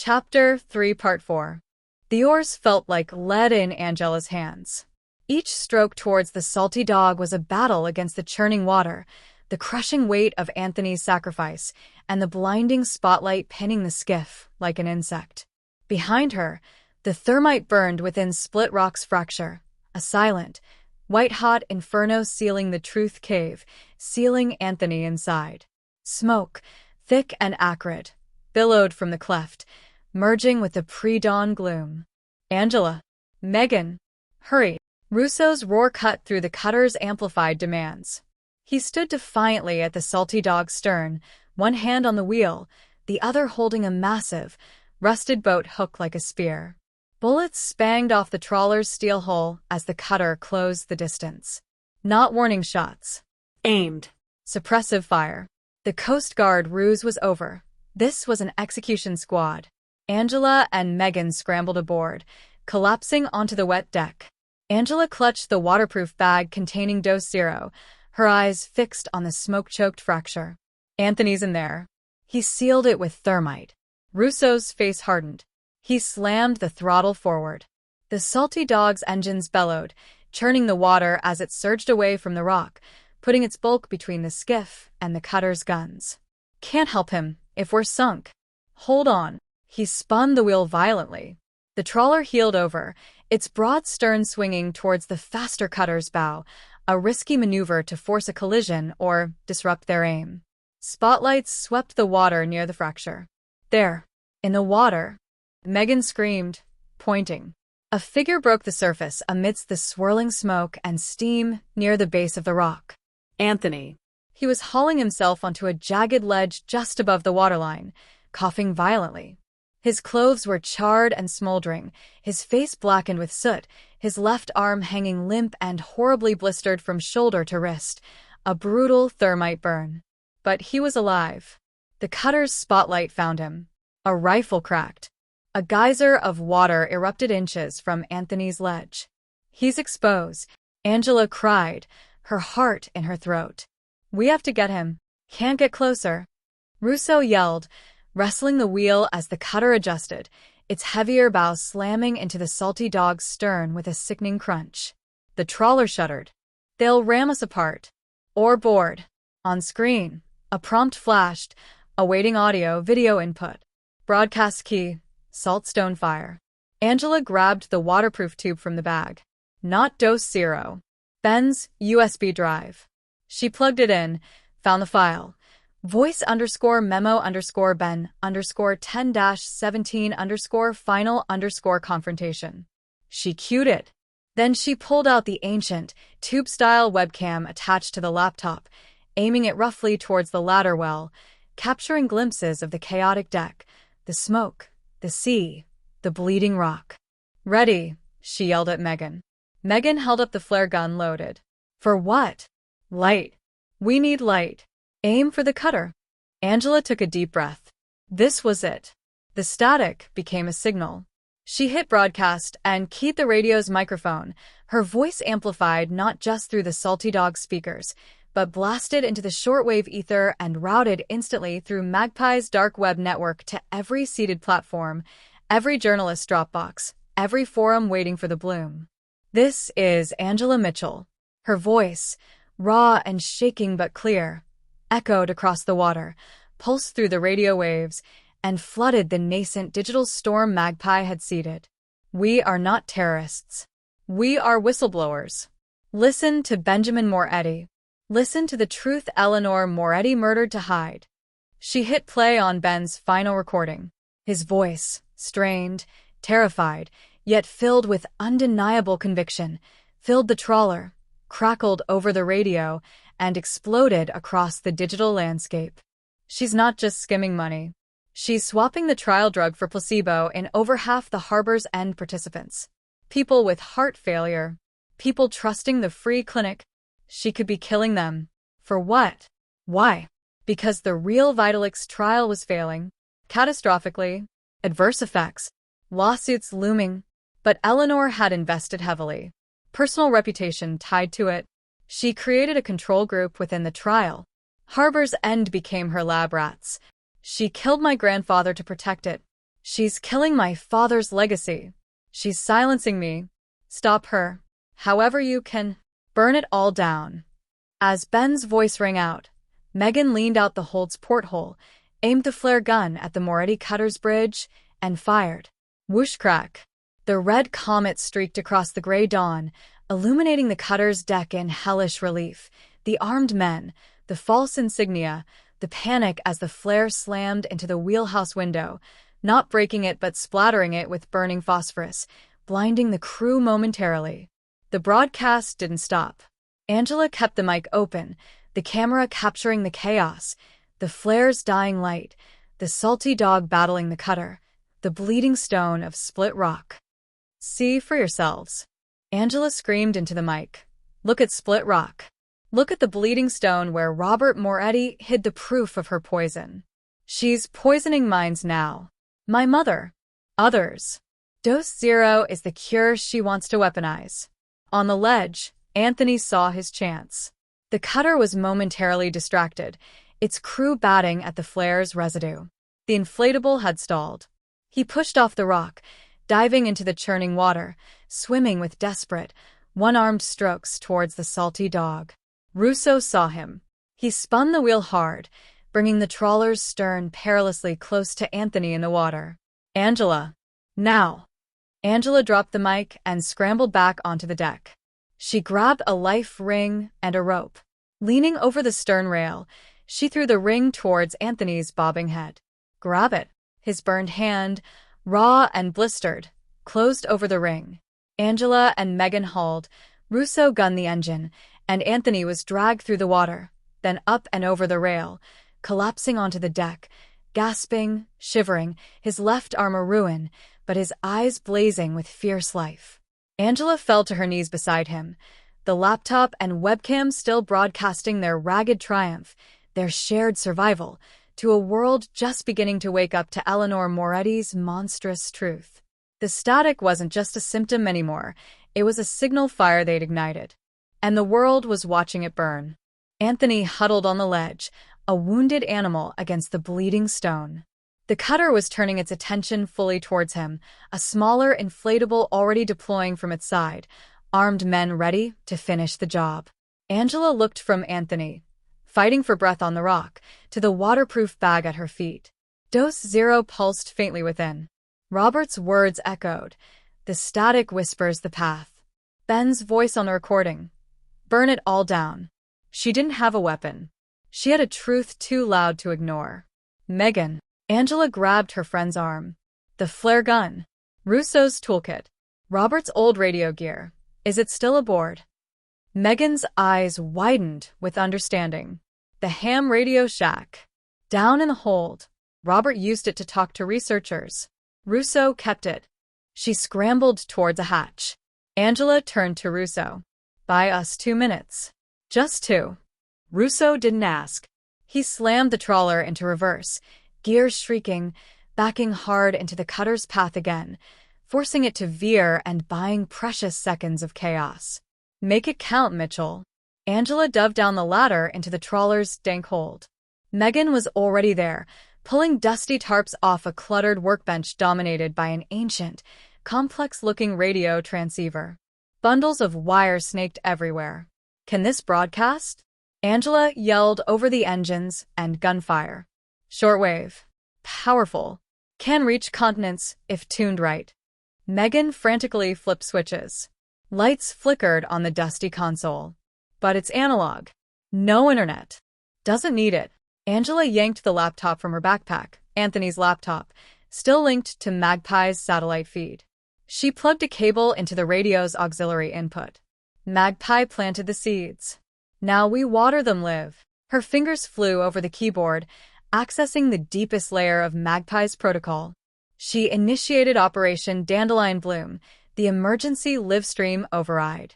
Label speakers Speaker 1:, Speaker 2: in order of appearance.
Speaker 1: Chapter 3 Part 4. The oars felt like lead in Angela's hands. Each stroke towards the salty dog was a battle against the churning water, the crushing weight of Anthony's sacrifice, and the blinding spotlight pinning the skiff like an insect. Behind her, the thermite burned within Split Rock's fracture, a silent, white-hot inferno sealing the Truth Cave, sealing Anthony inside. Smoke, thick and acrid, billowed from the cleft, merging with the pre-dawn gloom. "Angela! Megan! Hurry!" Russo's roar cut through the cutter's amplified demands. He stood defiantly at the salty dog's stern, one hand on the wheel, the other holding a massive, rusted boat hooked like a spear. Bullets spanged off the trawler's steel hull as the cutter closed the distance. Not warning shots.
Speaker 2: Aimed.
Speaker 1: Suppressive fire. The Coast Guard ruse was over. This was an execution squad. Angela and Megan scrambled aboard, collapsing onto the wet deck. Angela clutched the waterproof bag containing dose 0, her eyes fixed on the smoke-choked fracture. "Anthony's in there." He sealed it with thermite. Russo's face hardened. He slammed the throttle forward. The salty dog's engines bellowed, churning the water as it surged away from the rock, putting its bulk between the skiff and the cutter's guns. "Can't help him if we're sunk." "Hold on." He spun the wheel violently. The trawler heeled over, its broad stern swinging towards the faster cutter's bow, a risky maneuver to force a collision or disrupt their aim. Spotlights swept the water near the fracture. "There, in the water," Megan screamed, pointing. A figure broke the surface amidst the swirling smoke and steam near the base of the rock.
Speaker 2: "Anthony."
Speaker 1: He was hauling himself onto a jagged ledge just above the waterline, coughing violently. His clothes were charred and smoldering, his face blackened with soot, his left arm hanging limp and horribly blistered from shoulder to wrist, a brutal thermite burn. But he was alive. The cutter's spotlight found him. A rifle cracked. A geyser of water erupted inches from Anthony's ledge. "He's exposed," Angela cried, her heart in her throat. "We have to get him. Can't get closer." Russo yelled, wrestling the wheel as the cutter adjusted, its heavier bow slamming into the salty dog's stern with a sickening crunch. The trawler shuddered. "They'll ram us apart." "Or board." On screen, a prompt flashed, awaiting audio-video input. Broadcast key, saltstone fire. Angela grabbed the waterproof tube from the bag. Not dose 0. Ben's USB drive. She plugged it in, found the file. voice_memo_Ben_10-17_final_confrontation. She cued it. Then she pulled out the ancient, tube-style webcam attached to the laptop, aiming it roughly towards the ladder well, capturing glimpses of the chaotic deck, the smoke, the sea, the bleeding rock. "Ready," she yelled at Megan. Megan held up the flare gun loaded. "For what?" "Light. We need light. Aim for the cutter." Angela took a deep breath. This was it. The static became a signal. She hit broadcast and keyed the radio's microphone, her voice amplified not just through the salty dog speakers, but blasted into the shortwave ether and routed instantly through Magpie's dark web network to every seated platform, every journalist's Dropbox, every forum waiting for the bloom. "This is Angela Mitchell." Her voice, raw and shaking but clear, echoed across the water, pulsed through the radio waves, and flooded the nascent digital storm Magpie had seeded. "We are not terrorists. We are whistleblowers. Listen to Benjamin Moretti. Listen to the truth Eleanor Moretti murdered to hide." She hit play on Ben's final recording. His voice, strained, terrified, yet filled with undeniable conviction, filled the trawler, crackled over the radio, and exploded across the digital landscape. She's not just skimming money. She's swapping the trial drug for placebo in over half the harbor's end participants. People with heart failure. People trusting the free clinic. She could be killing them. For what? Why? Because the real Vitalix trial was failing. Catastrophically. Adverse effects. Lawsuits looming. But Eleanor had invested heavily. Personal reputation tied to it. She created a control group within the trial. Harbor's End became her lab rats. She killed my grandfather to protect it. She's killing my father's legacy. She's silencing me. Stop her. However you can. Burn it all down. As Ben's voice rang out, Megan leaned out the hold's porthole, aimed the flare gun at the Moretti cutter's bridge, and fired. Whoosh crack. The red comet streaked across the gray dawn, illuminating the cutter's deck in hellish relief. The armed men, the false insignia, the panic as the flare slammed into the wheelhouse window, not breaking it but splattering it with burning phosphorus, blinding the crew momentarily. The broadcast didn't stop. Angela kept the mic open, the camera capturing the chaos, the flare's dying light, the salty dog battling the cutter, the bleeding stone of split rock. See for yourselves. Angela screamed into the mic. Look at Split Rock. Look at the bleeding stone where Robert Moretti hid the proof of her poison. She's poisoning minds now. My mother. Others. Dose Zero is the cure she wants to weaponize. On the ledge, Anthony saw his chance. The cutter was momentarily distracted, its crew batting at the flare's residue. The inflatable had stalled. He pushed off the rock, diving into the churning water, swimming with desperate, one-armed strokes towards the salty dog. Russo saw him. He spun the wheel hard, bringing the trawler's stern perilously close to Anthony in the water. Angela. Now. Angela dropped the mic and scrambled back onto the deck. She grabbed a life ring and a rope. Leaning over the stern rail, she threw the ring towards Anthony's bobbing head. Grab it. His burned hand, raw and blistered, closed over the ring. Angela and Megan hauled, Russo gunned the engine, and Anthony was dragged through the water, then up and over the rail, collapsing onto the deck, gasping, shivering, his left arm a ruin, but his eyes blazing with fierce life. Angela fell to her knees beside him, the laptop and webcam still broadcasting their ragged triumph, their shared survival, to a world just beginning to wake up to Eleanor Moretti's monstrous truth. The static wasn't just a symptom anymore, it was a signal fire they'd ignited. And the world was watching it burn. Anthony huddled on the ledge, a wounded animal against the bleeding stone. The cutter was turning its attention fully towards him, a smaller inflatable already deploying from its side, armed men ready to finish the job. Angela looked from Anthony, fighting for breath on the rock, to the waterproof bag at her feet. Dose Zero pulsed faintly within. Robert's words echoed. The static whispers the path. Ben's voice on the recording. Burn it all down. She didn't have a weapon. She had a truth too loud to ignore. Megan. Angela grabbed her friend's arm. The flare gun. Russo's toolkit. Robert's old radio gear. Is it still aboard? Megan's eyes widened with understanding. The ham radio shack. Down in the hold. Robert used it to talk to researchers. Russo kept it. She scrambled towards a hatch. Angela turned to Russo. Buy us 2 minutes. Just 2. Russo didn't ask. He slammed the trawler into reverse, gears shrieking, backing hard into the cutter's path again, forcing it to veer and buying precious seconds of chaos. Make it count, Mitchell. Angela dove down the ladder into the trawler's dank hold. Megan was already there, pulling dusty tarps off a cluttered workbench dominated by an ancient, complex-looking radio transceiver. Bundles of wire snaked everywhere. Can this broadcast? Angela yelled over the engines and gunfire. Shortwave. Powerful. Can reach continents if tuned right. Megan frantically flipped switches. Lights flickered on the dusty console. But it's analog. No internet. Doesn't need it. Angela yanked the laptop from her backpack, Anthony's laptop, still linked to Magpie's satellite feed. She plugged a cable into the radio's auxiliary input. Magpie planted the seeds. Now we water them, Liv. Her fingers flew over the keyboard, accessing the deepest layer of Magpie's protocol. She initiated Operation Dandelion Bloom, the emergency live stream override.